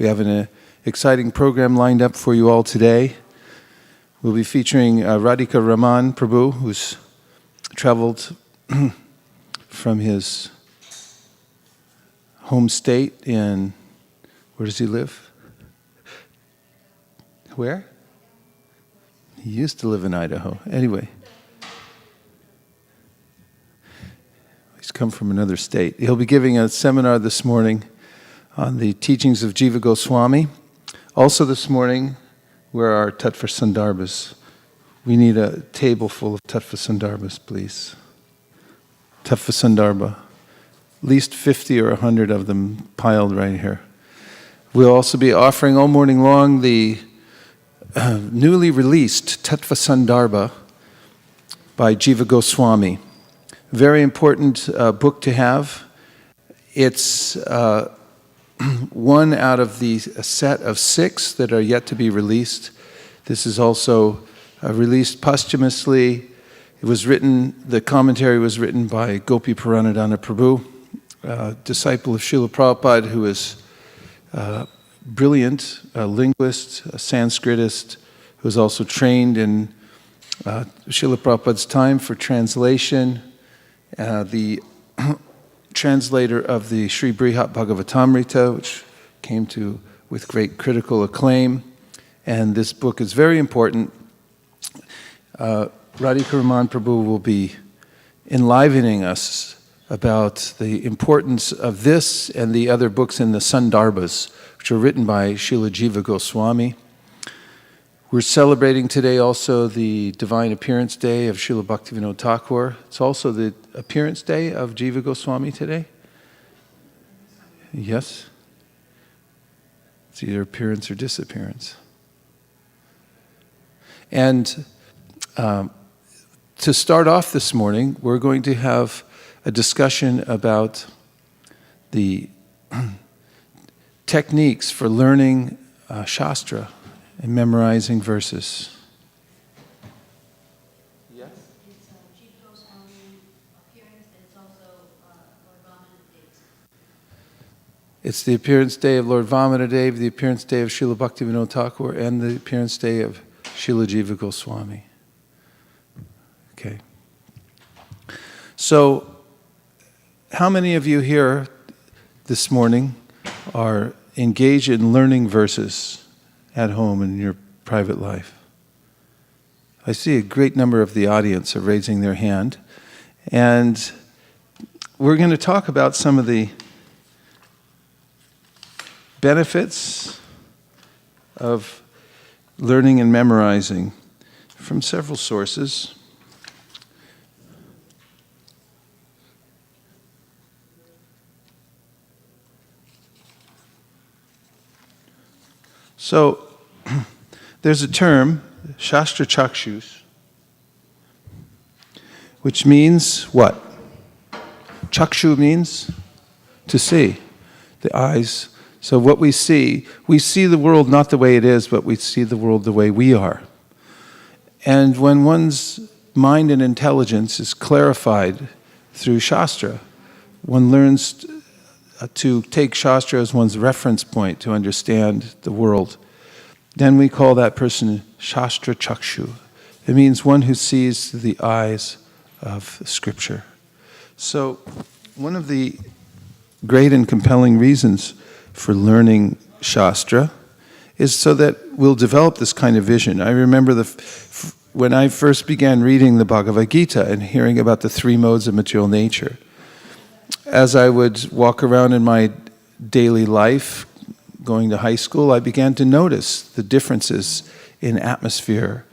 We have an exciting program lined up for you all today. We'll be featuring Radhika Raman Prabhu, who's traveled from his home state in, where does he live? Where? He used to live in Idaho. Anyway. He's come from another state. He'll be giving a seminar this morning on the teachings of Jiva Goswami. Also this morning, where are our Tattva Sandarbhas? We need a table full of Tattva Sandarbhas, please. Tattva Sandarbha. At least 50 or 100 of them piled right here. We'll also be offering all morning long the newly released Tattva Sandarbha by Jiva Goswami. Very important book to have. It's one out of the set of 6 that are yet to be released. This is also released posthumously. It was written, the commentary was written by Gopi Puranadana Prabhu, disciple of Śrīla Prabhupāda, who is brilliant, a linguist, a Sanskritist, who was also trained in Śrīla Prabhupāda's time for translation, the translator of the Sri Brihat Bhagavatamrita, which came to with great critical acclaim. And this book is very important. Radhika Raman Prabhu will be enlivening us about the importance of this and the other books in the Sandarbhas, which are written by Srila Jiva Goswami. We're celebrating today also the Divine Appearance Day of Srila Bhaktivinoda Thakur. It's also the Appearance Day of Jiva Goswami today. Yes? It's either appearance or disappearance. And to start off this morning, we're going to have a discussion about the techniques for learning Shastra and memorizing verses. Yes? It's Jiva's appearance, and it's also Lord Vamanadev. It's the appearance day of Lord Vamanadev, the appearance day of Srila Bhaktivinoda Thakur, and the appearance day of Srila Jiva Goswami. Okay. So, how many of you here this morning are engaged in learning verses at home in your private life? I see a great number of the audience are raising their hand. And we're going to talk about some of the benefits of learning and memorizing from several sources. So, there's a term, Shastra Chakshus, which means what? Chakshu means to see, the eyes. So what we see the world not the way it is, but we see the world the way we are. And when one's mind and intelligence is clarified through Shastra, one learns to take Shastra as one's reference point to understand the world. Then we call that person Shastra Chakshu. It means one who sees through the eyes of Scripture. So one of the great and compelling reasons for learning Shastra is so that we'll develop this kind of vision. I remember when I first began reading the Bhagavad Gita and hearing about the 3 modes of material nature, as I would walk around in my daily life, going to high school, I began to notice the differences in atmosphere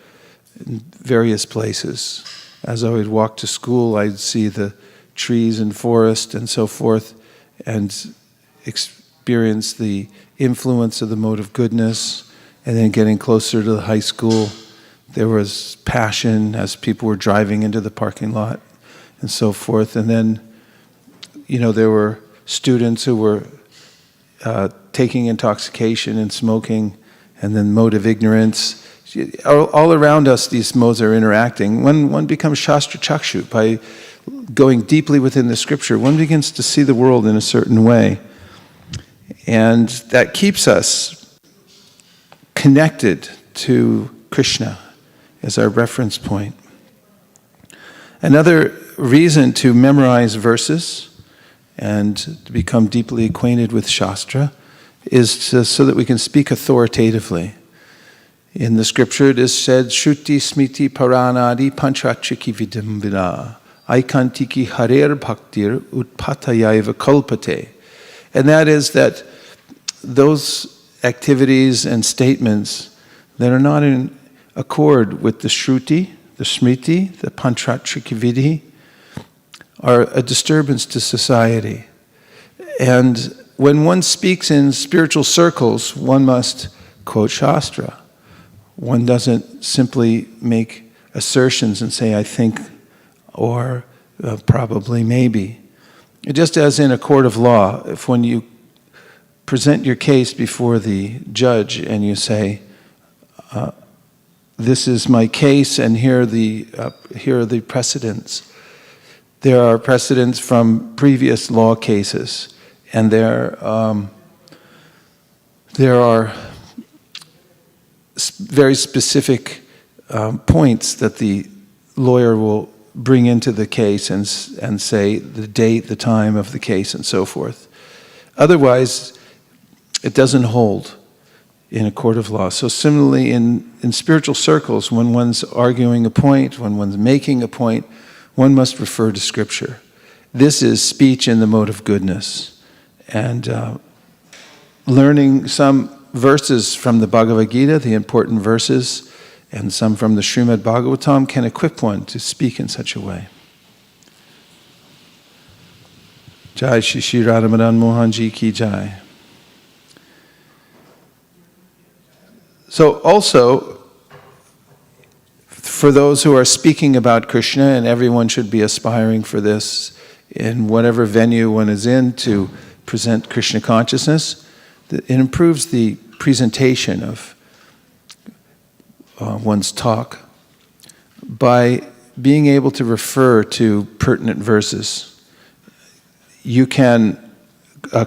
in various places. As I would walk to school, I'd see the trees and forest and so forth, and experience the influence of the mode of goodness. And then getting closer to the high school, there was passion as people were driving into the parking lot and so forth. And then, there were students who were taking intoxication and smoking, and then mode of ignorance. All around us, these modes are interacting. When one becomes Shastra Chakshu, by going deeply within the Scripture, one begins to see the world in a certain way. And that keeps us connected to Krishna as our reference point. Another reason to memorize verses and to become deeply acquainted with Shastra is so that we can speak authoritatively. In the scripture it is said, Shruti smiti paranadi panchachiki vidambina aikantiki harer bhaktir utpatayaiva kalpate. And that is that those activities and statements that are not in accord with the Shruti, the Smriti, the panchachiki vidhi, are a disturbance to society. And when one speaks in spiritual circles, one must quote Shastra. One doesn't simply make assertions and say, I think, or probably, maybe. Just as in a court of law, if when you present your case before the judge and you say, this is my case and here are the precedents. There are precedents from previous law cases, and there are very specific points that the lawyer will bring into the case and say the date, the time of the case, and so forth. Otherwise, it doesn't hold in a court of law. So similarly, in spiritual circles, when one's arguing a point, when one's making a point, one must refer to Scripture. This is speech in the mode of goodness. And learning some verses from the Bhagavad Gita, the important verses, and some from the Srimad Bhāgavatam can equip one to speak in such a way. Jai Shri Shri Radha Madan Mohan Ji Ki Jai. So also, for those who are speaking about Krishna, and everyone should be aspiring for this in whatever venue one is in to present Krishna consciousness, it improves the presentation of one's talk by being able to refer to pertinent verses. You can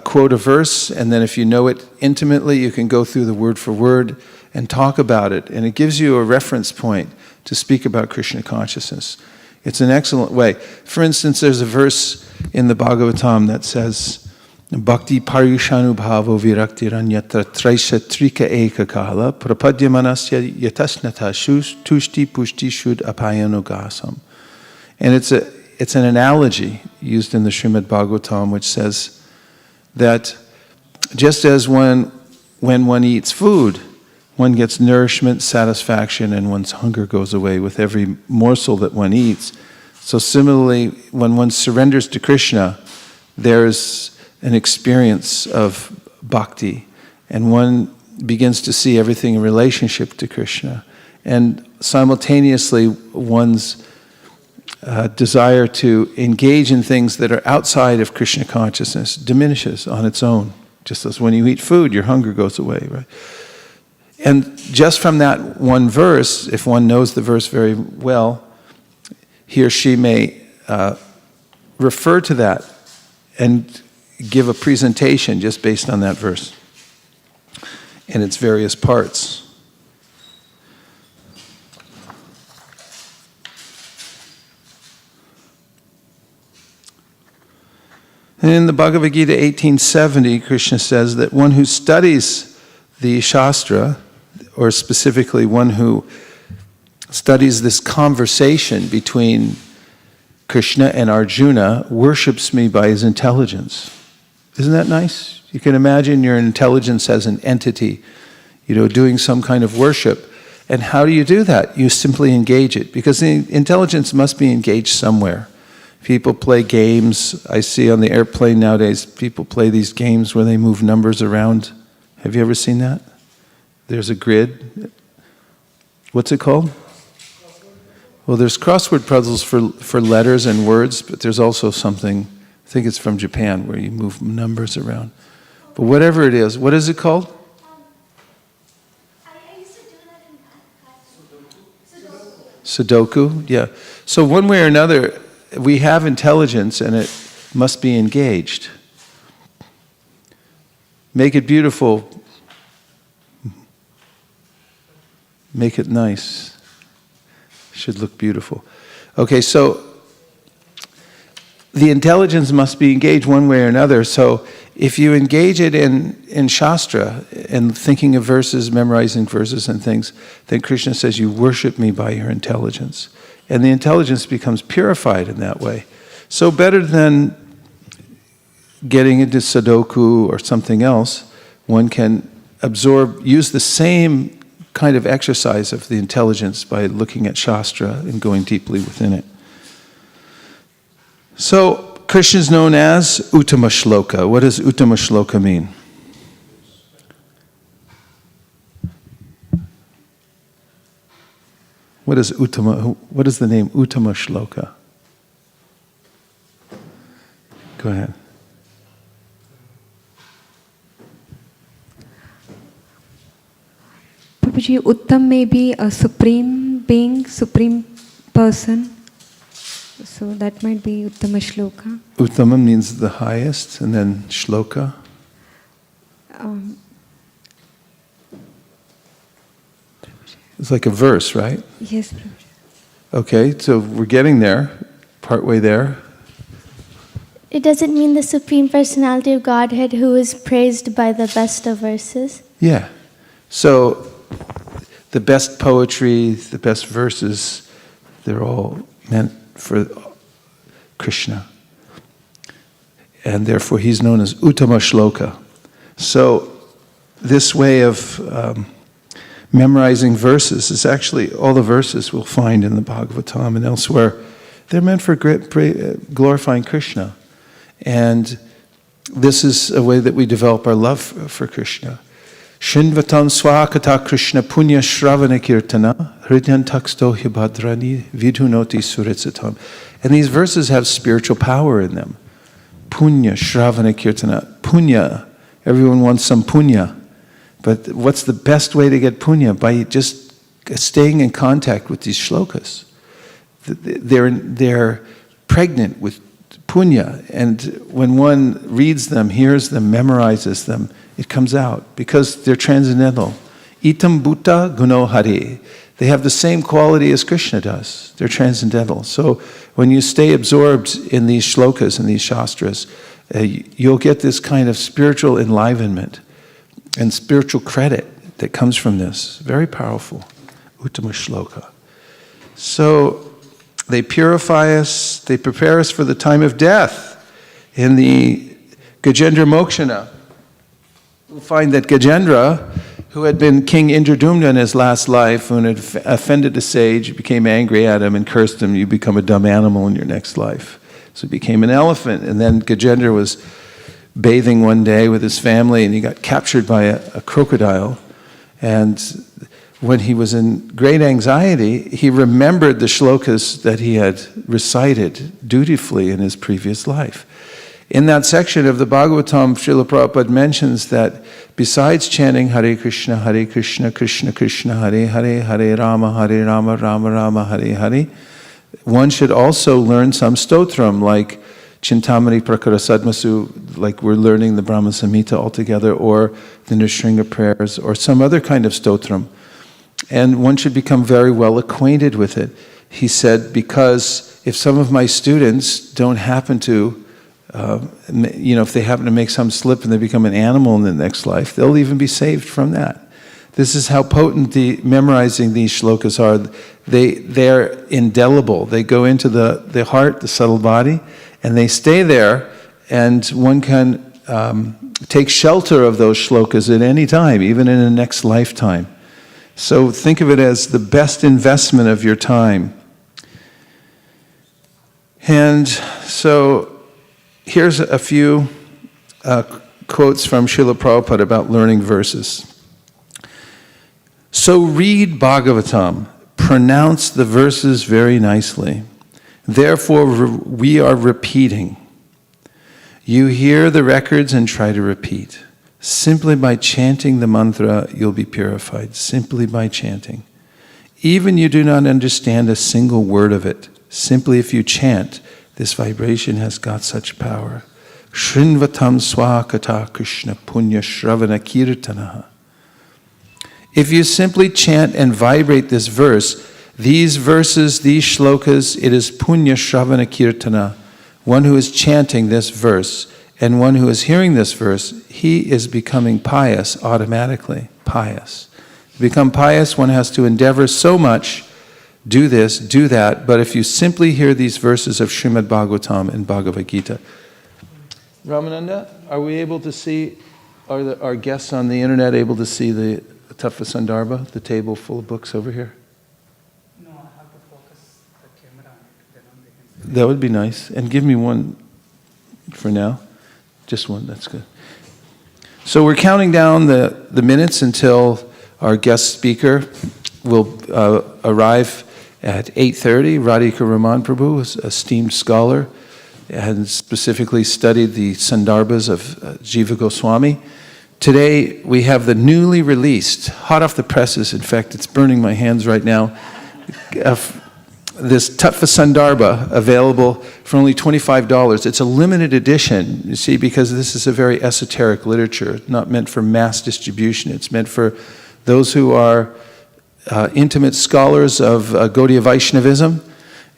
quote a verse, and then if you know it intimately, you can go through the word for word and talk about it, and it gives you a reference point to speak about Krishna consciousness. It's an excellent way. For instance, there's a verse in the Bhāgavatam that says, Bhakti parishanu bhavo viraktiranyatra traisha trika eka kala prapadyamanasya yatasnata tushti pushti shud apayanogasam. And it's an analogy used in the Srimad Bhāgavatam which says that just as when one eats food, one gets nourishment, satisfaction, and one's hunger goes away with every morsel that one eats. So similarly, when one surrenders to Krishna, there's an experience of bhakti, and one begins to see everything in relationship to Krishna. And simultaneously, one's desire to engage in things that are outside of Krishna consciousness diminishes on its own. Just as when you eat food, your hunger goes away, right? And just from that one verse, if one knows the verse very well, he or she may refer to that and give a presentation just based on that verse and its various parts. And in the Bhagavad Gita 1870, Krishna says that one who studies the Shastra, or specifically one who studies this conversation between Krishna and Arjuna, worships me by his intelligence. Isn't that nice? You can imagine your intelligence as an entity, doing some kind of worship. And how do you do that? You simply engage it, because the intelligence must be engaged somewhere. People play games. I see on the airplane nowadays, people play these games where they move numbers around. Have you ever seen that? There's a grid. What's it called? Well, there's crossword puzzles for letters and words, but there's also something, I think it's from Japan, where you move numbers around. But whatever it is, what is it called? I used to do that in Sudoku. Sudoku, yeah. So one way or another, we have intelligence and it must be engaged. Make it beautiful. Make it nice. Should look beautiful. Okay, so the intelligence must be engaged one way or another. So if you engage it in Shastra and thinking of verses, memorizing verses and things, then Krishna says, you worship me by your intelligence. And the intelligence becomes purified in that way. So better than getting into Sudoku or something else, one can use the same kind of exercise of the intelligence by looking at Shastra and going deeply within it. So, Krishna is known as uttama-śloka. What does uttama-śloka mean? What is the name uttama-śloka? Go ahead. Prabhuji, Uttam may be a supreme being, supreme person. So that might be uttama-śloka. Uttama means the highest, and then shloka. It's like a verse, right? Yes, Prabhuji. Okay, so we're getting there, partway there. It doesn't mean the Supreme Personality of Godhead who is praised by the best of verses. Yeah. So the best poetry, the best verses, they're all meant for Krishna. And therefore he's known as uttama-śloka. So this way of memorizing verses is actually, all the verses we'll find in the Bhāgavatam and elsewhere, they're meant for glorifying Krishna. And this is a way that we develop our love for Krishna. Shinvatam swakata Krishna Puṇya śravaṇa-kīrtana hridyan taksto hibhadrani vidhunoti surecitam. And these verses have spiritual power in them. Puṇya śravaṇa-kīrtana. Punya, everyone wants some punya. But what's the best way to get punya? By just staying in contact with these shlokas. They're pregnant with punya, and when one reads them, hears them, memorizes them, it comes out because they're transcendental. Itaṁ bhūta-guṇo Hare. They have the same quality as Krishna does. They're transcendental. So when you stay absorbed in these shlokas and these śāstras, you'll get this kind of spiritual enlivenment and spiritual credit that comes from this. Very powerful. Uttama-śloka. So they purify us, they prepare us for the time of death. In the Gajendra-mokṣaṇa, we'll find that Gajendra, who had been King Indradyumna in his last life, when had offended a sage, became angry at him and cursed him, you become a dumb animal in your next life. So he became an elephant. And then Gajendra was bathing one day with his family, and he got captured by a crocodile. And when he was in great anxiety, he remembered the shlokas that he had recited dutifully in his previous life. In that section of the Bhāgavatam, Śrīla Prabhupāda mentions that besides chanting Hare Krishna, Krishna Krishna, Hare Hare, Hare Rama, Rama Rama, Hare Hare, one should also learn some Stotram, like Cintāmaṇi-prakara-sadmasu, like we're learning the Brahma-saṁhitā altogether, or the Nṛsiṁha prayers, or some other kind of Stotram. And one should become very well acquainted with it. He said, because if some of my students don't happen to, if they happen to make some slip and they become an animal in the next life, they'll even be saved from that. This is how potent memorizing these shlokas are. They're indelible. They go into the heart, the subtle body, and they stay there, and one can take shelter of those shlokas at any time, even in the next lifetime. So think of it as the best investment of your time. And so here's a few quotes from Śrīla Prabhupāda about learning verses. So read Bhāgavatam, pronounce the verses very nicely. Therefore we are repeating. You hear the records and try to repeat. Simply by chanting the mantra, you'll be purified. Simply by chanting. Even you do not understand a single word of it. Simply if you chant, this vibration has got such power. Shrinvatam swakata Krishna Puṇya śravaṇa-kīrtana. If you simply chant and vibrate this verse, these verses, these shlokas, it is Puṇya śravaṇa-kīrtana. One who is chanting this verse and one who is hearing this verse, he is becoming pious automatically. Pious. To become pious, one has to endeavor so much, do this, do that, but if you simply hear these verses of Srimad Bhāgavatam and Bhagavad Gita. Ramananda, are we able to see, are our guests on the internet able to see the Tattva Sandarbha, the table full of books over here? No, I have to focus the camera on it, then only they can see. That would be nice. And give me one for now. Just one, that's good. So we're counting down the minutes until our guest speaker will arrive at 8:30. Radhika Raman Prabhu is an esteemed scholar and specifically studied the Sandarbhas of Jiva Goswami. Today we have the newly released, hot off the presses, in fact it's burning my hands right now, this Tattva Sandarbha available for only $25. It's a limited edition, you see, because this is a very esoteric literature, not meant for mass distribution. It's meant for those who are intimate scholars of Gaudiya Vaishnavism.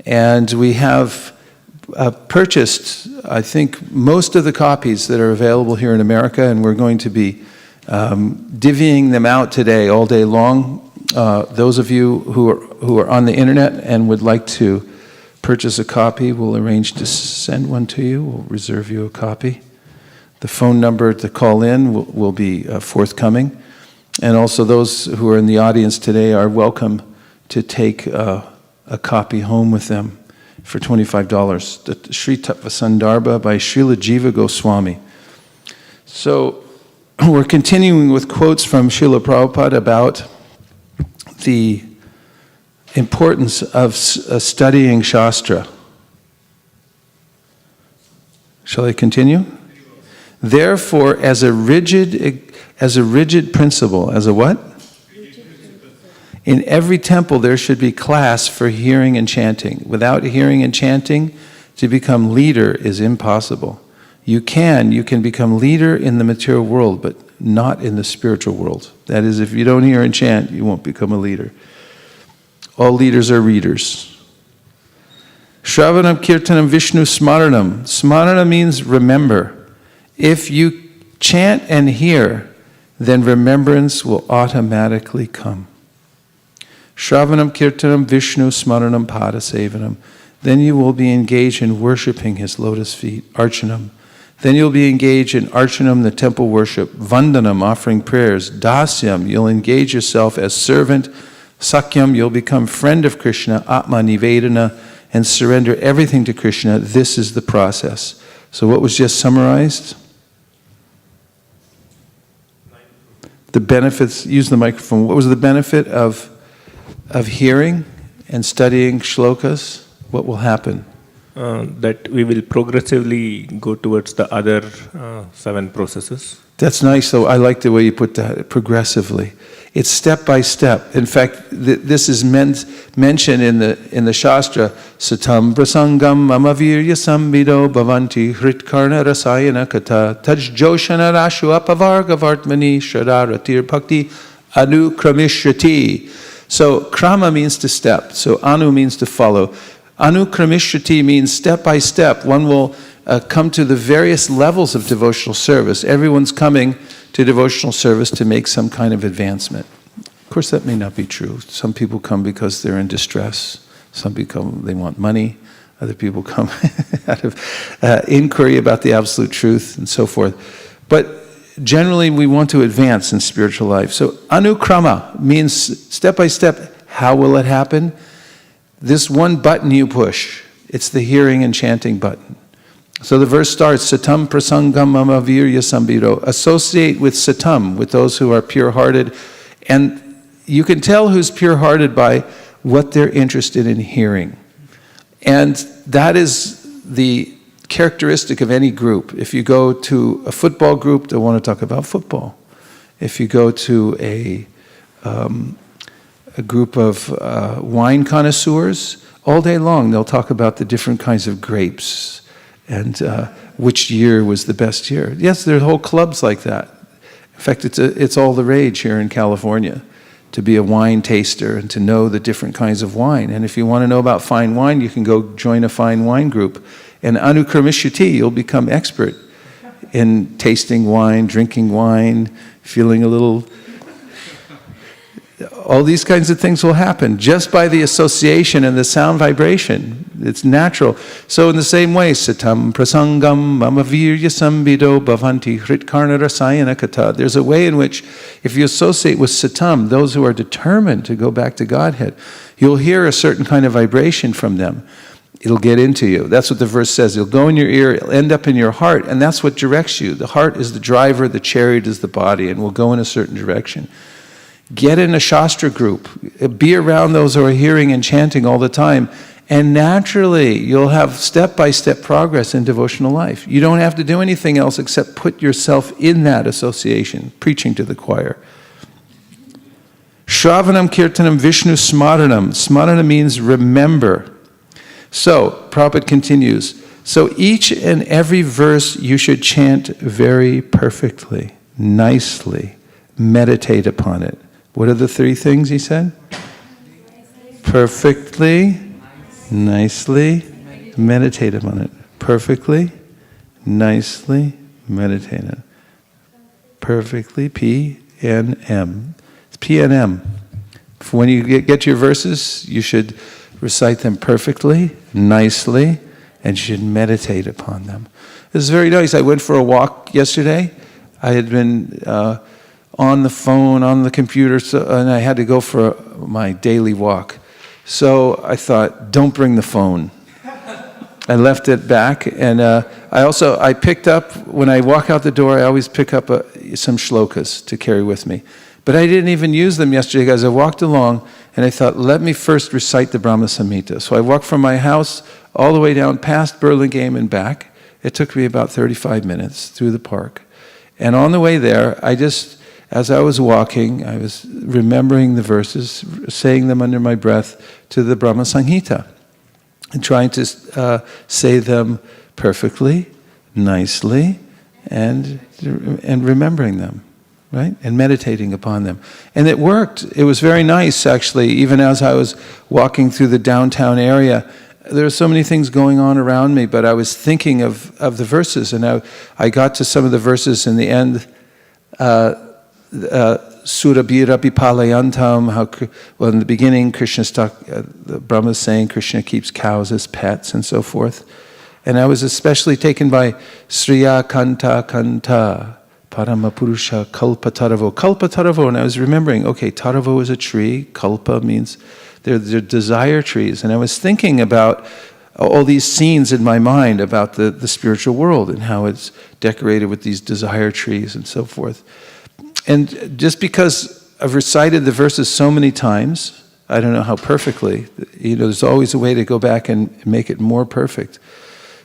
And we have purchased, I think, most of the copies that are available here in America, and we're going to be divvying them out today all day long. Those of you who are on the internet and would like to purchase a copy, we'll arrange to send one to you. We'll reserve you a copy. The phone number to call in will be forthcoming. And also those who are in the audience today are welcome to take a copy home with them for $25. The Sri Tattva Sandarbha by Srila Jiva Goswami. So we're continuing with quotes from Śrīla Prabhupāda about the importance of studying Shastra. Shall I continue? Therefore, as a rigid principle, as a what? In every temple there should be class for hearing and chanting. Without hearing and chanting, to become leader is impossible. You can become leader in the material world, but not in the spiritual world. That is, if you don't hear and chant, you won't become a leader. All leaders are readers. Śravaṇa-kīrtanam Vishnu smaranam. Smarana means remember. If you chant and hear, then remembrance will automatically come. Śravaṇa-kīrtanam Vishnu smaranam pada sevanam. Then you will be engaged in worshiping his lotus feet, archanam. Then you'll be engaged in archanam, the temple worship, vandanam, offering prayers, dasyam, you'll engage yourself as servant, sakyam, you'll become friend of Krishna, atma nivedana, and surrender everything to Krishna. This is the process. So what was just summarized? The benefits, use the microphone. What was the benefit of hearing and studying shlokas? What will happen? That we will progressively go towards the other 7 processes. That's nice, though. I like the way you put that, progressively. It's step by step. In fact, this is mentioned in the Shastra. Satam prasangam mamavirya samvido bhavanti hritkarna rasayana kata tajjoshana rashu apavarga vartmani shradaratir bhakti anukramishati. So krama means to step. So anu means to follow. Anukramishati means step by step. One will come to the various levels of devotional service. Everyone's coming to devotional service to make some kind of advancement. Of course, that may not be true. Some people come because they're in distress. Some people come, they want money. Other people come out of inquiry about the absolute truth and so forth. But generally, we want to advance in spiritual life. So anukrama means step by step. How will it happen? This one button you push. It's the hearing and chanting button. So the verse starts, Satam prasangam mama virya sambiro. Associate with satam, with those who are pure-hearted. And you can tell who's pure-hearted by what they're interested in hearing. And that is the characteristic of any group. If you go to a football group, they want to talk about football. If you go to a group of wine connoisseurs, all day long they'll talk about the different kinds of grapes and which year was the best year. Yes, there are whole clubs like that. In fact, it's all the rage here in California to be a wine taster and to know the different kinds of wine. And if you want to know about fine wine, you can go join a fine wine group. And anukramashuti, you'll become expert in tasting wine, drinking wine, feeling a little... All these kinds of things will happen just by the association and the sound vibration. It's natural. So in the same way, satam prasangam mamavirya sambido bhavanti hritkarna rasayana kata. There's a way in which, if you associate with satam, those who are determined to go back to Godhead, you'll hear a certain kind of vibration from them. It'll get into you. That's what the verse says. It'll go in your ear, it'll end up in your heart, and that's what directs you. The heart is the driver, the chariot is the body, and will go in a certain direction. Get in a Shastra group. Be around those who are hearing and chanting all the time. And naturally, you'll have step-by-step progress in devotional life. You don't have to do anything else except put yourself in that association, preaching to the choir. Śravaṇa-kīrtanam Vishnu smaranam. Smarana means remember. So, Prabhupada continues, so each and every verse you should chant very perfectly, nicely. Meditate upon it. What are the three things he said? Perfectly, nicely, meditate upon it. Perfectly, nicely, meditate on it. Perfectly, P-N-M. It's P-N-M. When you get your verses, you should recite them perfectly, nicely, and you should meditate upon them. This is very nice. I went for a walk yesterday. I had been... on the phone, on the computer, and I had to go for my daily walk. So I thought, don't bring the phone. I left it back, and I picked up, when I walk out the door, I always pick up some ślokas to carry with me. But I didn't even use them yesterday because I walked along, and I thought, let me first recite the Brahma-saṁhitā. So I walked from my house all the way down past Burlingame and back. It took me about 35 minutes through the park. And on the way there, as I was walking, I was remembering the verses, saying them under my breath to the Brahma-saṁhitā, and trying to say them perfectly, nicely, and remembering them, right? And meditating upon them. And it worked. It was very nice, actually, even as I was walking through the downtown area. There were so many things going on around me, but I was thinking of the verses, and I got to some of the verses in the end, Surabhirapi palayantam, well, in the beginning, the Brahma is saying Krishna keeps cows as pets and so forth. And I was especially taken by Sriya Kanta Kanta, Paramapurusha Kalpa Taravo. Kalpa Taravo, and I was remembering, okay, Taravo is a tree, Kalpa means they're desire trees. And I was thinking about all these scenes in my mind about the spiritual world and how it's decorated with these desire trees and so forth. And just because I've recited the verses so many times, I don't know how perfectly, there's always a way to go back and make it more perfect.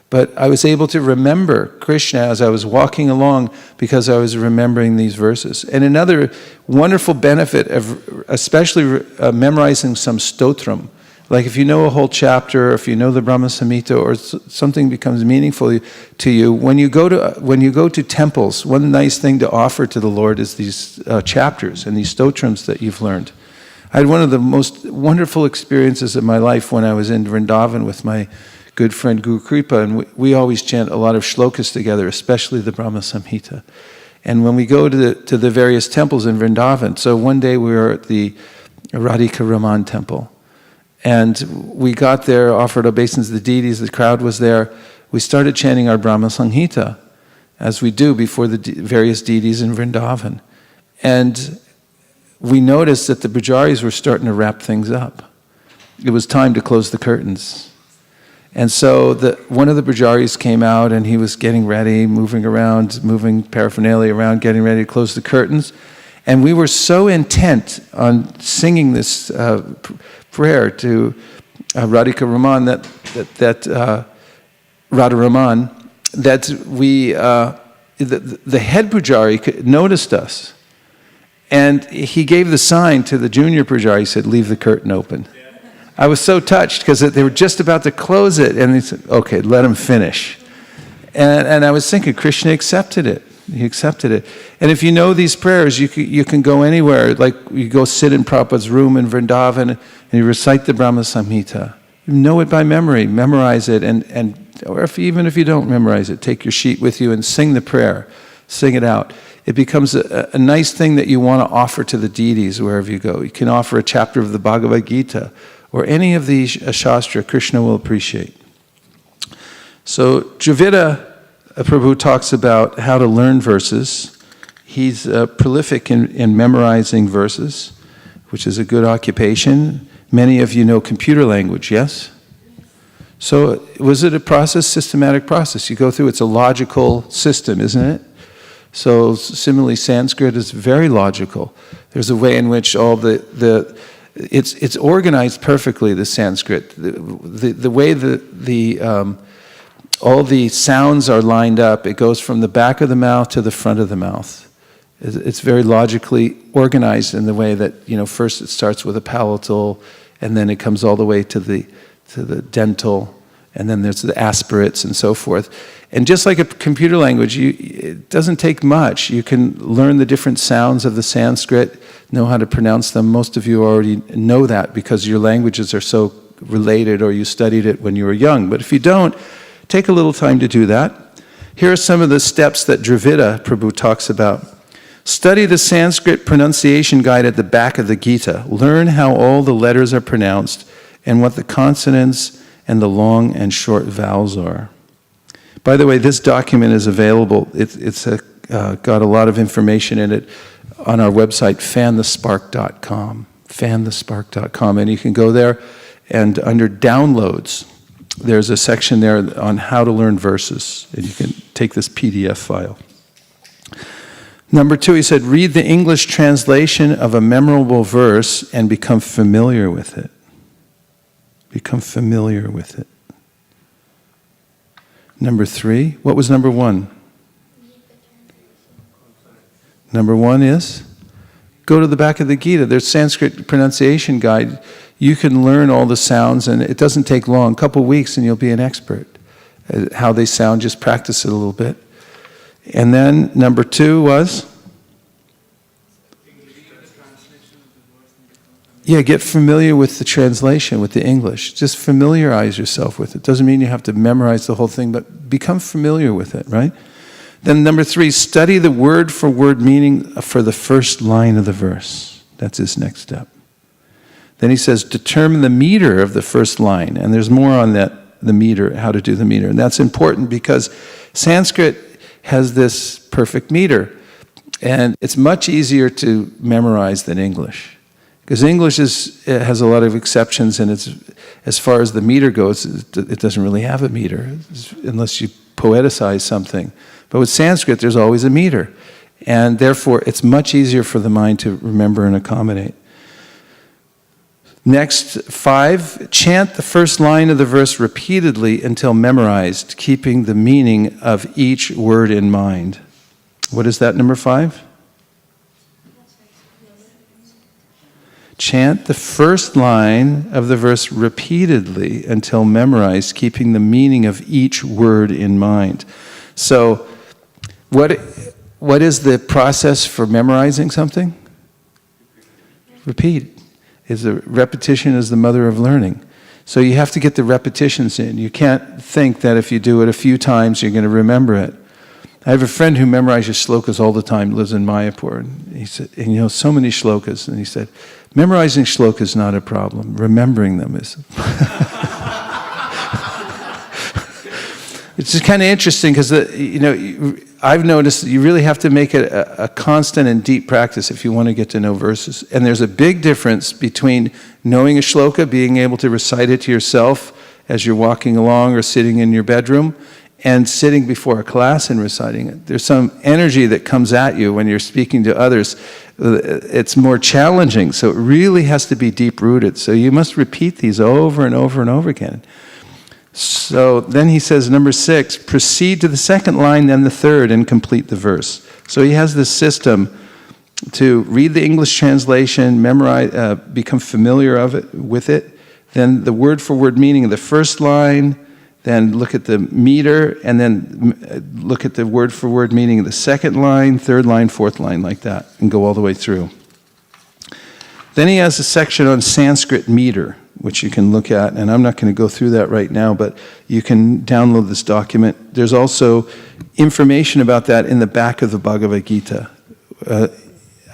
But I was able to remember Krishna as I was walking along because I was remembering these verses. And another wonderful benefit of especially memorizing some Stotram, like if you know a whole chapter, or if you know the Brahma-saṁhitā, or something becomes meaningful to you, when you go to temples, one nice thing to offer to the Lord is these chapters and these stotrams that you've learned. I had one of the most wonderful experiences of my life when I was in Vrindavan with my good friend Guru Kripa, and we always chant a lot of shlokas together, especially the Brahma-saṁhitā. And when we go to the various temples in Vrindavan, so one day we were at the Radhika Raman temple, and we got there, offered obeisance to the deities, the crowd was there. We started chanting our Brahma-saṁhitā, as we do before the various deities in Vrindavan. And we noticed that the pujaris were starting to wrap things up. It was time to close the curtains. And so one of the pujaris came out and he was getting ready, moving around, moving paraphernalia around, getting ready to close the curtains. And we were so intent on singing this prayer to Radhika Raman, Radha Raman, that we, the head pujari noticed us. And he gave the sign to the junior pujari, he said, leave the curtain open. I was so touched because they were just about to close it, and he said, okay, let him finish. And I was thinking, Krishna accepted it. He accepted it. And if you know these prayers, you can go anywhere. Like you go sit in Prabhupada's room in Vrindavan and you recite the Brahma-saṁhitā. You know it by memory. Memorize it. Or even if you don't memorize it, take your sheet with you and sing the prayer. Sing it out. It becomes a nice thing that you want to offer to the deities wherever you go. You can offer a chapter of the Bhagavad Gita or any of the shastra. Krishna will appreciate. So Dravida Prabhu talks about how to learn verses. He's prolific in memorizing verses, which is a good occupation. Many of you know computer language, yes? So was it a process, systematic process? You go through, it's a logical system, isn't it? So similarly, Sanskrit is very logical. There's a way in which all it's organized perfectly, the Sanskrit. The way all the sounds are lined up, it goes from the back of the mouth to the front of the mouth. It's very logically organized in the way that, first it starts with a palatal, and then it comes all the way to the dental, and then there's the aspirates and so forth. And just like a computer language, it doesn't take much. You can learn the different sounds of the Sanskrit, know how to pronounce them. Most of you already know that because your languages are so related, or you studied it when you were young. But if you don't, take a little time to do that. Here are some of the steps that Dravida Prabhu talks about. Study the Sanskrit pronunciation guide at the back of the Gita. Learn how all the letters are pronounced and what the consonants and the long and short vowels are. By the way, this document is available. It's got a lot of information in it on our website, fanthespark.com. Fanthespark.com. And you can go there, and under downloads, there's a section there on how to learn verses. And you can take this PDF file. Number 2, he said, read the English translation of a memorable verse and become familiar with it. Become familiar with it. Number 3, what was number 1? Number 1 is, go to the back of the Gita. There's Sanskrit pronunciation guide. You can learn all the sounds, and it doesn't take long. A couple weeks and you'll be an expert. How they sound, just practice it a little bit. And then number 2 was? Yeah, get familiar with the translation, with the English. Just familiarize yourself with it. Doesn't mean you have to memorize the whole thing, but become familiar with it, right? Then number 3, study the word-for-word meaning for the first line of the verse. That's his next step. Then he says, determine the meter of the first line. And there's more on that, the meter, how to do the meter. And that's important because Sanskrit has this perfect meter. And it's much easier to memorize than English. Because English has a lot of exceptions, and it's, as far as the meter goes, it doesn't really have a meter, unless you poeticize something. But with Sanskrit, there's always a meter. And therefore, it's much easier for the mind to remember and accommodate. Next, 5, chant the first line of the verse repeatedly until memorized, keeping the meaning of each word in mind. What is that, number 5? Chant the first line of the verse repeatedly until memorized, keeping the meaning of each word in mind. So, what is the process for memorizing something? Repeat. Repetition is the mother of learning. So you have to get the repetitions in. You can't think that if you do it a few times, you're going to remember it. I have a friend who memorizes shlokas all the time, lives in Mayapur. And he said, and so many shlokas. And he said, memorizing shlokas is not a problem. Remembering them is. It's just kind of interesting because, I've noticed that you really have to make it a constant and deep practice if you want to get to know verses. And there's a big difference between knowing a shloka, being able to recite it to yourself as you're walking along or sitting in your bedroom, and sitting before a class and reciting it. There's some energy that comes at you when you're speaking to others. It's more challenging, so it really has to be deep-rooted. So you must repeat these over and over and over again. So then he says, number 6, proceed to the second line, then the third, and complete the verse. So he has this system to read the English translation, memorize, become familiar with it, then the word-for-word meaning of the first line, then look at the meter, and then look at the word-for-word meaning of the second line, third line, fourth line, like that, and go all the way through. Then he has a section on Sanskrit meter, which you can look at, and I'm not going to go through that right now, but you can download this document. There's also information about that in the back of the Bhagavad Gita,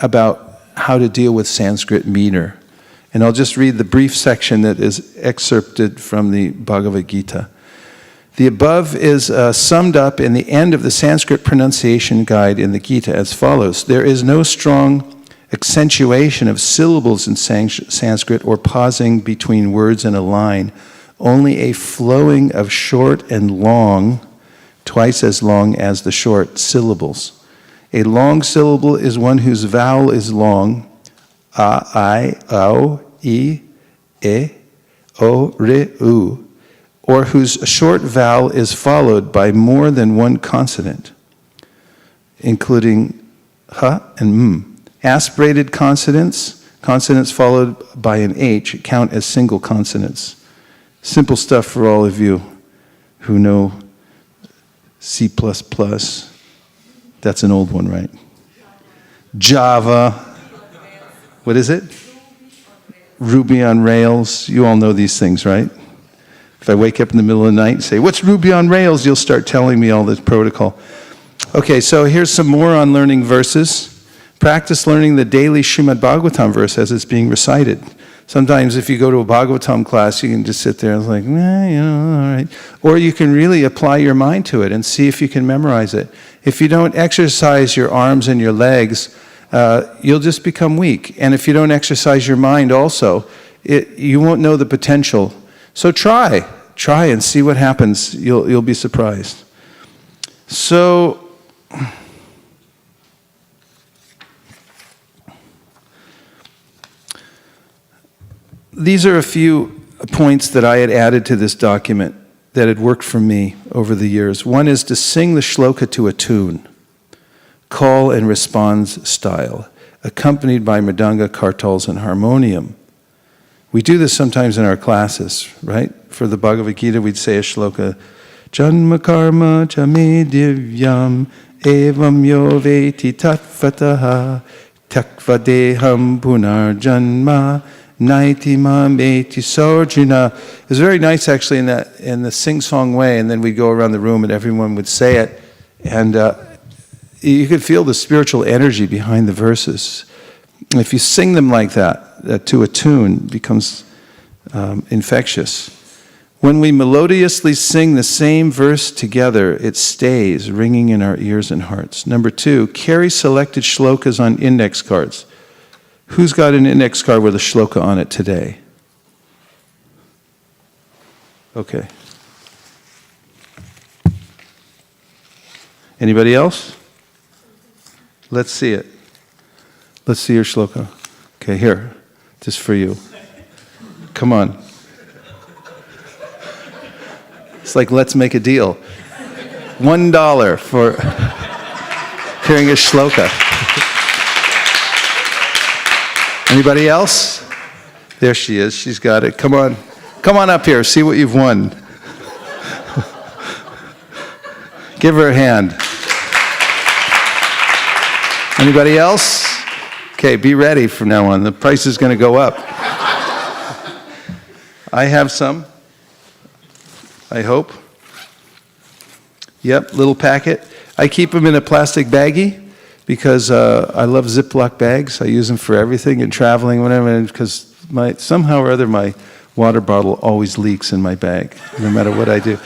about how to deal with Sanskrit meter. And I'll just read the brief section that is excerpted from the Bhagavad Gita. The above is summed up in the end of the Sanskrit pronunciation guide in the Gita as follows. There is no strong accentuation of syllables in Sanskrit or pausing between words in a line, only a flowing of short and long, twice as long as the short syllables. A long syllable is one whose vowel is long, a, I, o, e, o, re, u, or whose short vowel is followed by more than one consonant, including ha and m. Aspirated consonants, consonants followed by an H, count as single consonants. Simple stuff for all of you who know C++. That's an old one, right? Java. What is it? Ruby on Rails. You all know these things, right? If I wake up in the middle of the night and say, what's Ruby on Rails? You'll start telling me all this protocol. Okay, so here's some more on learning verses. Practice learning the daily Srimad Bhagavatam verse as it's being recited. Sometimes if you go to a Bhagavatam class, you can just sit there and it's like, all right. Or you can really apply your mind to it and see if you can memorize it. If you don't exercise your arms and your legs, you'll just become weak. And if you don't exercise your mind also, you won't know the potential. So try and see what happens. You'll be surprised. So these are a few points that I had added to this document that had worked for me over the years. One is to sing the shloka to a tune, call and response style, accompanied by mridanga, kartals, and harmonium. We do this sometimes in our classes, right? For the Bhagavad Gita, we'd say a shloka, Janma karma cha me divyam evam yo veti tatvataha takva deham punar janma Naitima meti sarjuna. It was very nice actually in the sing-song way, and then we'd go around the room and everyone would say it, and you could feel the spiritual energy behind the verses. If you sing them like that to a tune, it becomes infectious. When we melodiously sing the same verse together, it stays ringing in our ears and hearts. Number 2, carry selected shlokas on index cards. Who's got an index card with a shloka on it today? Okay. Anybody else? Let's see it. Let's see your shloka. Okay, here. Just for you. Come on. It's like, let's make a deal. $1 for hearing a shloka. Anybody else? There she is. She's got it. Come on. Come on up here. See what you've won. Give her a hand. Anybody else? Okay, be ready from now on. The price is going to go up. I have some. I hope. Yep, little packet. I keep them in a plastic baggie because I love Ziploc bags. I use them for everything and traveling, whatever, because somehow or other my water bottle always leaks in my bag, no matter what I do.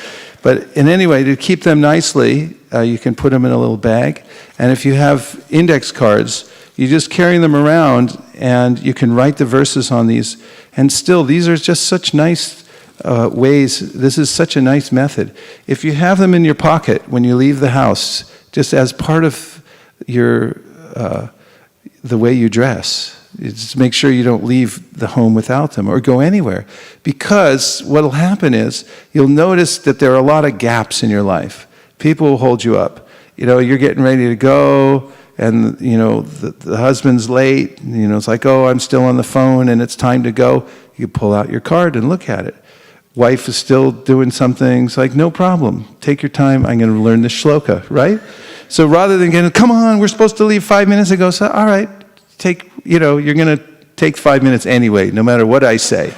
But in any way, to keep them nicely, you can put them in a little bag. And if you have index cards, you just carry them around and you can write the verses on these. And still, these are just such nice ways. This is such a nice method. If you have them in your pocket when you leave the house, just as part of your the way you dress, just make sure you don't leave the home without them or go anywhere. Because what will happen is you'll notice that there are a lot of gaps in your life. People will hold you up. You know, you're getting ready to go, and you know the husband's late. You know, it's like, oh, I'm still on the phone, and it's time to go. You pull out your card and look at it. wife is still doing something. It's like, no problem. Take your time. I'm going to learn the shloka, right? So rather than getting, come on, we're supposed to leave 5 minutes ago. So, all right, you're going to take 5 minutes anyway, no matter what I say.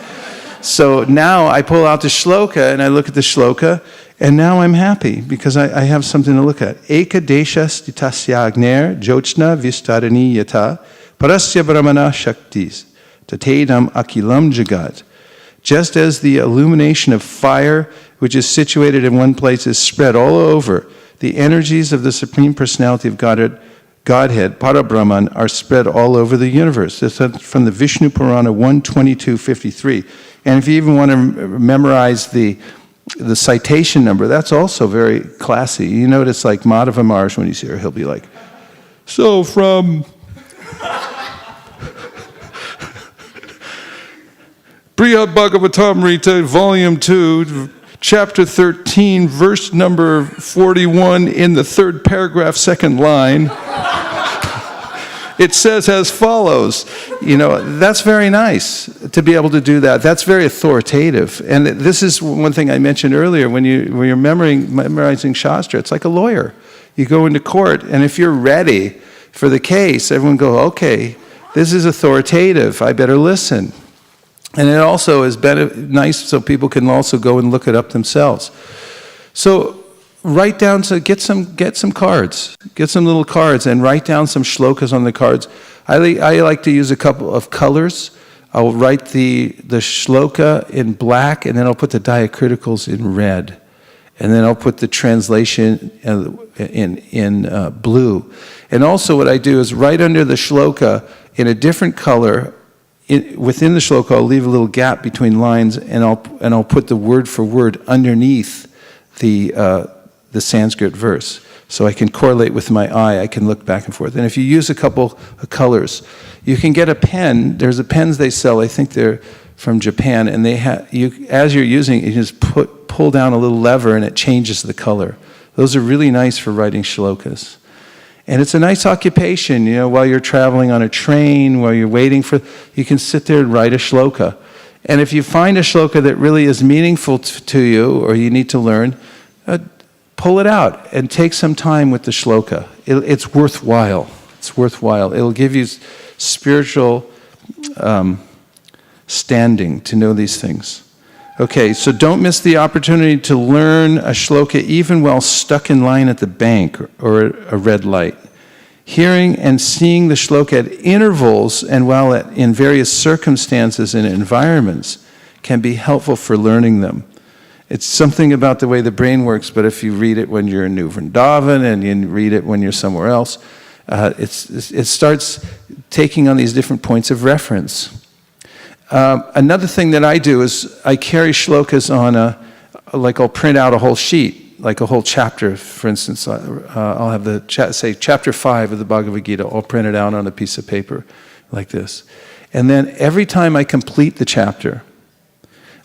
So now I pull out the shloka and I look at the shloka, and now I'm happy because I have something to look at. Eka desha stitasya agner jochna vistarani yata parasya brahmana shaktis tatedam akilam jagat. Just as the illumination of fire, which is situated in one place, is spread all over, the energies of the Supreme Personality of Godhead, Parabrahman, are spread all over the universe. This is from the Vishnu Purana 122.53. And if you even want to memorize the citation number, that's also very classy. You notice like Madhava Maharaj, when he's here, he'll be like, so from Brihad Bhagavatamrita, Volume 2, Chapter 13, verse number 41, in the third paragraph, second line, it says as follows. That's very nice to be able to do that. That's very authoritative. And this is one thing I mentioned earlier. When you're memorizing Shastra, it's like a lawyer. You go into court, and if you're ready for the case, everyone go, okay, this is authoritative. I better listen. And it also is nice so people can also go and look it up themselves. So write down, get some cards, get some little cards and write down some shlokas on the cards. I like to use a couple of colors. I'll write the shloka in black, and then I'll put the diacriticals in red. And then I'll put the translation in blue. And also what I do is right under the shloka in a different color, within the shloka, I'll leave a little gap between lines, and I'll put the word for word underneath the Sanskrit verse, so I can correlate with my eye. I can look back and forth. And if you use a couple of colors, you can get a pen. There's pens they sell. I think they're from Japan, and as you're using it, you just pull down a little lever, and it changes the color. Those are really nice for writing shlokas. And it's a nice occupation, while you're traveling on a train, while you're waiting you can sit there and write a shloka. And if you find a shloka that really is meaningful to you, or you need to learn, pull it out and take some time with the shloka. It's worthwhile. It's worthwhile. It'll give you spiritual standing to know these things. Okay, so don't miss the opportunity to learn a shloka even while stuck in line at the bank or a red light. Hearing and seeing the shloka at intervals and while in various circumstances and environments can be helpful for learning them. It's something about the way the brain works, but if you read it when you're in New Vrindavan and you read it when you're somewhere else, it starts taking on these different points of reference. Another thing that I do is I carry shlokas on I'll print out a whole sheet, like a whole chapter. For instance, I'll have say chapter 5 of the Bhagavad Gita, all printed out on a piece of paper like this. And then every time I complete the chapter,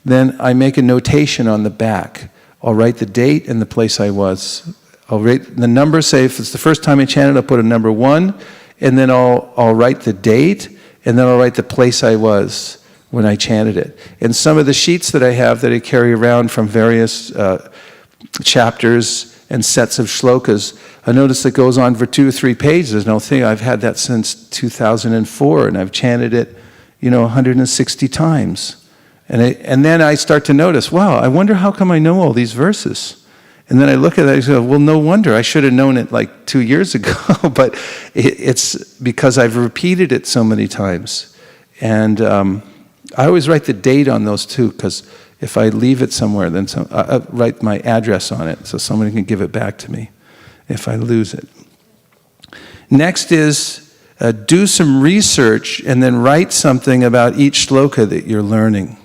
then I make a notation on the back. I'll write the date and the place I was. I'll write the number, say if it's the first time I chanted, I'll put a number 1, and then I'll write the date, and then I'll write the place I was when I chanted it. And some of the sheets that I have that I carry around from various chapters and sets of shlokas, I notice it goes on for 2 or 3 pages, and I'll think I've had that since 2004, and I've chanted it, 160 times. And then I start to notice, wow, I wonder how come I know all these verses. And then I look at it and I go, well, no wonder. I should have known it like 2 years ago, but it's because I've repeated it so many times. And I always write the date on those too, because if I leave it somewhere, then I write my address on it so somebody can give it back to me if I lose it. Next is do some research and then write something about each shloka that you're learning.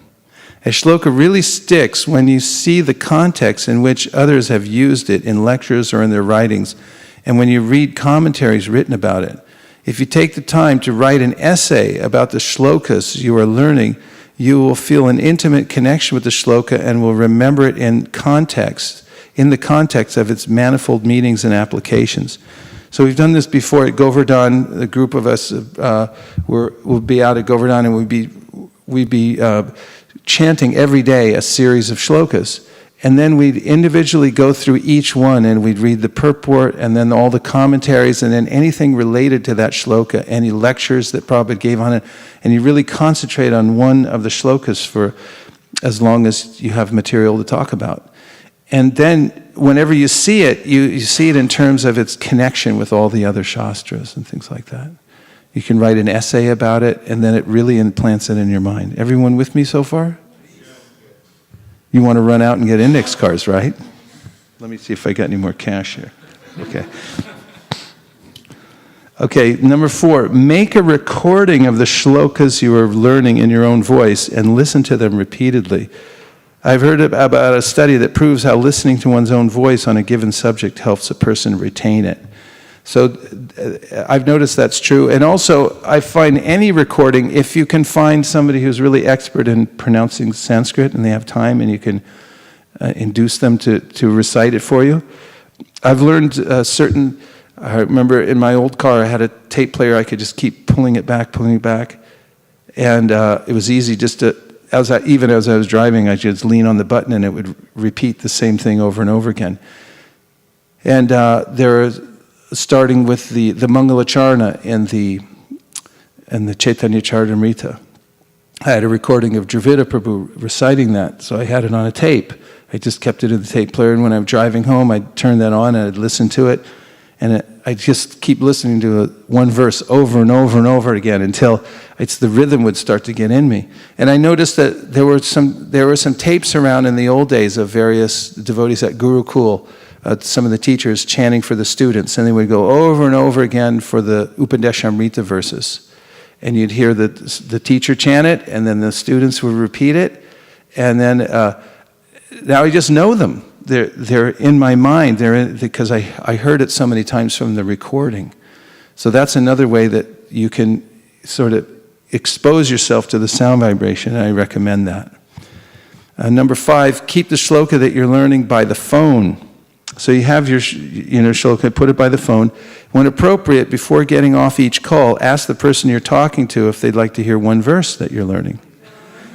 A shloka really sticks when you see the context in which others have used it in lectures or in their writings, and when you read commentaries written about it. If you take the time to write an essay about the shlokas you are learning, you will feel an intimate connection with the shloka and will remember it in the context of its manifold meanings and applications. So we've done this before at Govardhan. A group of us will be out at Govardhan, and we'd be chanting every day a series of shlokas. And then we'd individually go through each one and we'd read the purport and then all the commentaries and then anything related to that shloka, any lectures that Prabhupada gave on it. And you really concentrate on one of the shlokas for as long as you have material to talk about. And then whenever you see it, you see it in terms of its connection with all the other shāstras and things like that. You can write an essay about it and then it really implants it in your mind. Everyone with me so far? You want to run out and get index cards, right? Let me see if I got any more cash here. Okay. Okay, number 4, make a recording of the shlokas you are learning in your own voice and listen to them repeatedly. I've heard about a study that proves how listening to one's own voice on a given subject helps a person retain it. So I've noticed that's true. And also, I find any recording, if you can find somebody who's really expert in pronouncing Sanskrit and they have time and you can induce them to recite it for you. I've learned I remember in my old car I had a tape player, I could just keep pulling it back. And it was easy just to, even as I was driving, I just lean on the button and it would repeat the same thing over and over again. And starting with the Mangala-charana and the Chaitanya Charitamrita. I had a recording of Dravida Prabhu reciting that, so I had it on a tape. I just kept it in the tape player, and when I'm driving home, I'd turn that on and I'd listen to it, and I'd just keep listening to one verse over and over and over again until the rhythm would start to get in me. And I noticed that there were some tapes around in the old days of various devotees at Gurukul, some of the teachers chanting for the students, and they would go over and over again for the Upadeshamrita verses. And you'd hear the teacher chant it, and then the students would repeat it, and then now I just know them. They're in my mind, because I heard it so many times from the recording. So that's another way that you can sort of expose yourself to the sound vibration, and I recommend that. Number 5, keep the shloka that you're learning by the phone. So you have your shloka, put it by the phone. When appropriate, before getting off each call, ask the person you're talking to if they'd like to hear one verse that you're learning.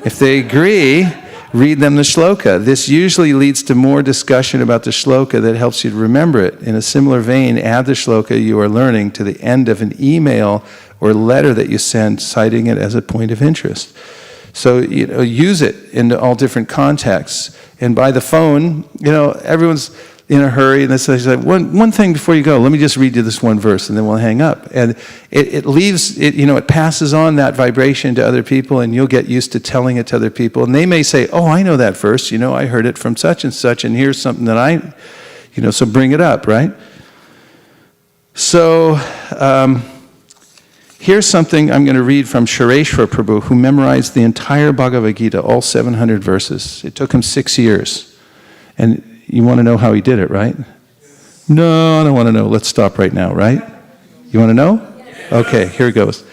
If they agree, read them the shloka. This usually leads to more discussion about the shloka that helps you to remember it. In a similar vein, add the shloka you are learning to the end of an email or letter that you send, citing it as a point of interest. So, use it in all different contexts. And by the phone, everyone's in a hurry, and they say, one thing before you go, let me just read you this one verse, and then we'll hang up. And it passes on that vibration to other people, and you'll get used to telling it to other people. And they may say, oh, I know that verse, I heard it from such and such, and here's something that so bring it up, right? So, here's something I'm going to read from Śrīla Prabhupāda, who memorized the entire Bhagavad Gita, all 700 verses. It took him 6 years. And you want to know how he did it, right? No, I don't want to know. Let's stop right now, right? You want to know? Okay, here it goes.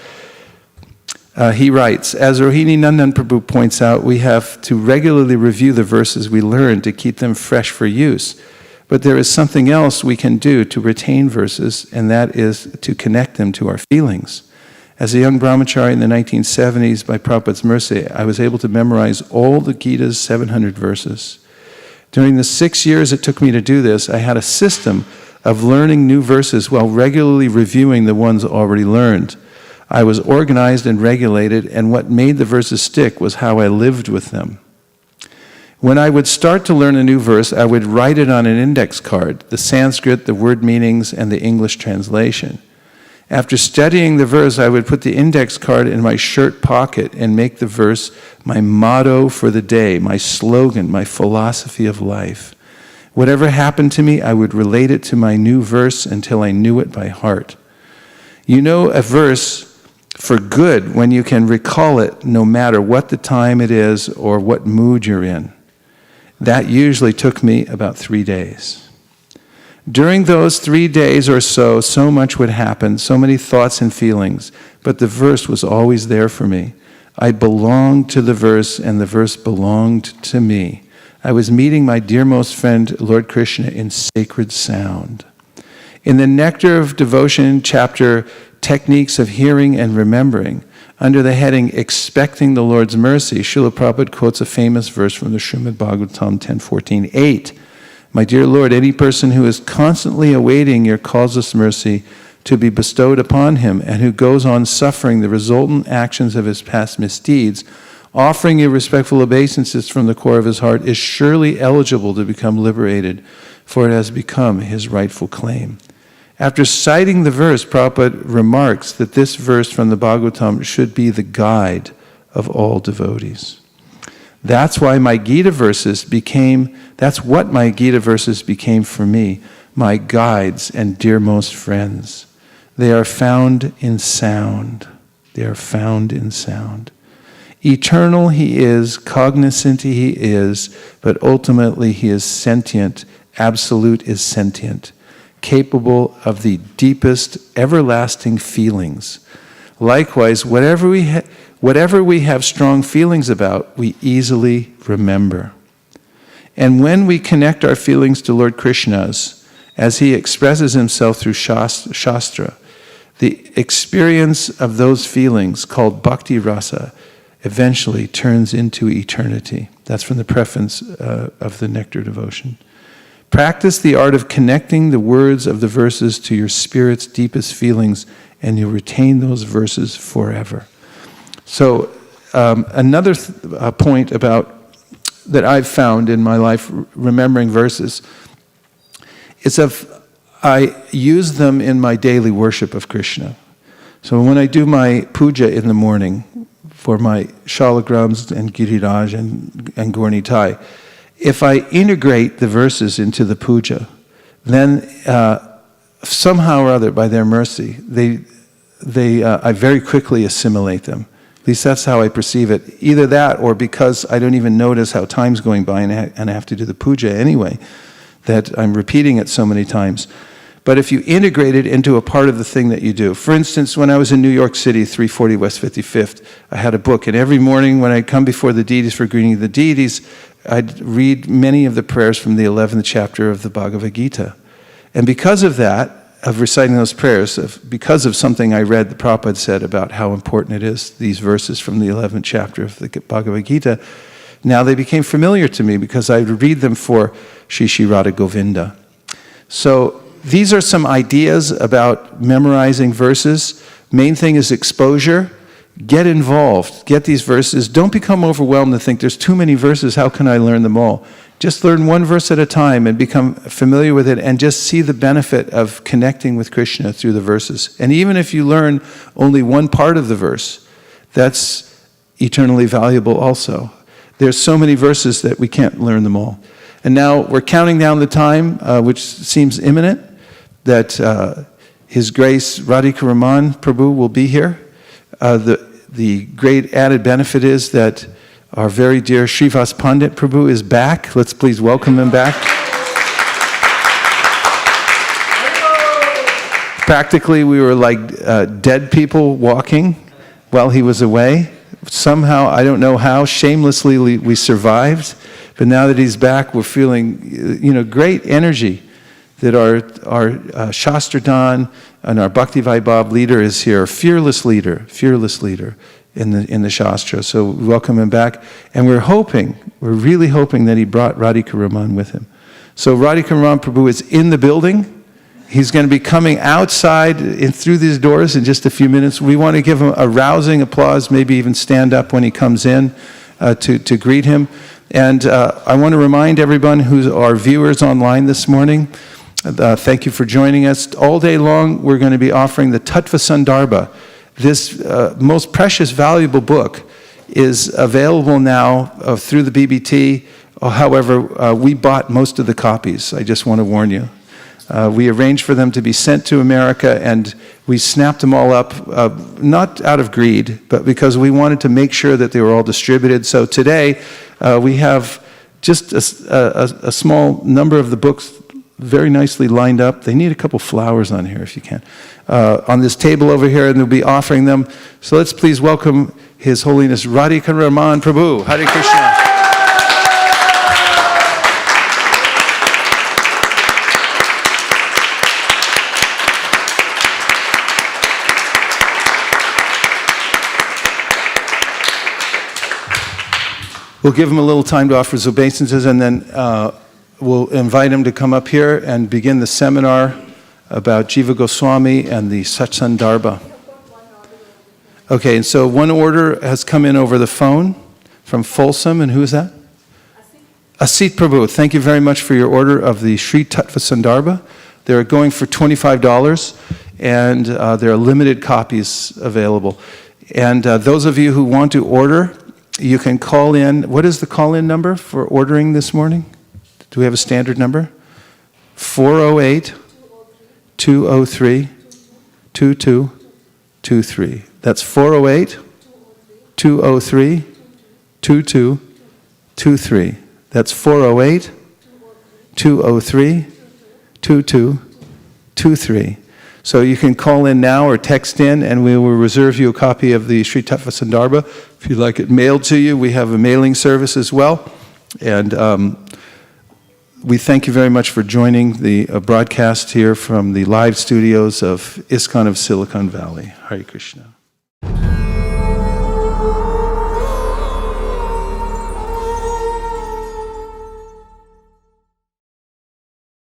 He writes, as Rohini Nandan Prabhu points out, we have to regularly review the verses we learn to keep them fresh for use. But there is something else we can do to retain verses, and that is to connect them to our feelings. As a young brahmachari in the 1970s, by Prabhupada's mercy, I was able to memorize all the Gita's 700 verses. During the 6 years it took me to do this, I had a system of learning new verses while regularly reviewing the ones already learned. I was organized and regulated, and what made the verses stick was how I lived with them. When I would start to learn a new verse, I would write it on an index card, the Sanskrit, the word meanings, and the English translation. After studying the verse, I would put the index card in my shirt pocket and make the verse my motto for the day, my slogan, my philosophy of life. Whatever happened to me, I would relate it to my new verse until I knew it by heart. You know a verse for good when you can recall it no matter what the time it is or what mood you're in. That usually took me about 3 days. During those 3 days or so, so much would happen, so many thoughts and feelings, but the verse was always there for me. I belonged to the verse, and the verse belonged to me. I was meeting my dearmost friend, Lord Krishna, in sacred sound. In the Nectar of Devotion chapter, Techniques of Hearing and Remembering, Under the heading, Expecting the Lord's Mercy, Śrīla Prabhupāda quotes a famous verse from the Srimad Bhāgavatam 10:14-8. My dear Lord, any person who is constantly awaiting your causeless mercy to be bestowed upon him and who goes on suffering the resultant actions of his past misdeeds, offering you respectful obeisances from the core of his heart, is surely eligible to become liberated, for it has become his rightful claim. After citing the verse, Prabhupada remarks that this verse from the Bhāgavatam should be the guide of all devotees. That's what my Gita verses became for me, my guides and dearmost friends. They are found in sound. They are found in sound. Eternal he is, cognizant he is, but ultimately he is sentient. Absolute is sentient, capable of the deepest, everlasting feelings. Likewise, whatever we have strong feelings about, we easily remember. And when we connect our feelings to Lord Krishna's, as he expresses himself through Shastra, the experience of those feelings, called bhakti rasa, eventually turns into eternity. That's from the preface of the Nectar Devotion. Practice the art of connecting the words of the verses to your spirit's deepest feelings, and you'll retain those verses forever. So, another point about that I've found in my life remembering verses is I use them in my daily worship of Krishna. So when I do my puja in the morning for my shalagrams and giriraj and Gaurnitai, if I integrate the verses into the puja, then somehow or other, by their mercy, I very quickly assimilate them. At least that's how I perceive it. Either that, or because I don't even notice how time's going by and I have to do the puja anyway, that I'm repeating it so many times. But if you integrate it into a part of the thing that you do. For instance, when I was in New York City, 340 West 55th, I had a book, and every morning when I'd come before the deities for greeting the deities, I'd read many of the prayers from the 11th chapter of the Bhagavad Gita. And because of that, of reciting those prayers, because of something I read, the Prabhupada said about how important it is, these verses from the 11th chapter of the Bhagavad Gita, now they became familiar to me because I would read them for Shri Radha Govinda. So these are some ideas about memorizing verses. Main thing is exposure. Get involved. Get these verses. Don't become overwhelmed and think there's too many verses, how can I learn them all? Just learn one verse at a time and become familiar with it and just see the benefit of connecting with Krishna through the verses. And even if you learn only one part of the verse, that's eternally valuable also. There's so many verses that we can't learn them all. And now we're counting down the time, which seems imminent, that His Grace Radhika Raman Prabhu will be here. The great added benefit is that our very dear Srivas Pandit Prabhu is back. Let's please welcome him back. Practically, we were like dead people walking while he was away. Somehow, I don't know how, shamelessly we survived. But now that he's back, we're feeling, great energy that our Shastradhan and our Bhakti Vaibhav leader is here, fearless leader in the Shastra. So we welcome him back, and we're really hoping that he brought Radhika Raman with him. So Radhika Raman Prabhu is in the building. He's going to be coming outside through these doors in just a few minutes. We want to give him a rousing applause, maybe even stand up when he comes in to greet him. And I want to remind everyone who are viewers online this morning, thank you for joining us. All day long, we're going to be offering the Tattva Sandarbha. This most precious, valuable book is available now through the BBT. However, we bought most of the copies. I just want to warn you. We arranged for them to be sent to America, and we snapped them all up, not out of greed, but because we wanted to make sure that they were all distributed. So today, we have just a small number of the books very nicely lined up. They need a couple flowers on here if you can. On this table over here, and they'll be offering them. So let's please welcome His Holiness Radhika Raman Prabhu. Hare Krishna. We'll give him a little time to offer his obeisances, and then we'll invite him to come up here and begin the seminar about Jiva Goswami and the Satsandarbha. Okay, and so one order has come in over the phone from Folsom, and who is that? Asit Prabhu. Thank you very much for your order of the Sri Tattva Sandarbha. They're going for $25, and there are limited copies available. And those of you who want to order, you can call in. What is the call-in number for ordering this morning? Do we have a standard number? 408-203-2223. That's 408-203-2223. That's 408-203-2223. So you can call in now or text in, and we will reserve you a copy of the Sri Tattva Sandarbha. If you'd like it mailed to you, we have a mailing service as well. And we thank you very much for joining the broadcast here from the live studios of ISKCON of Silicon Valley. Hare Krishna.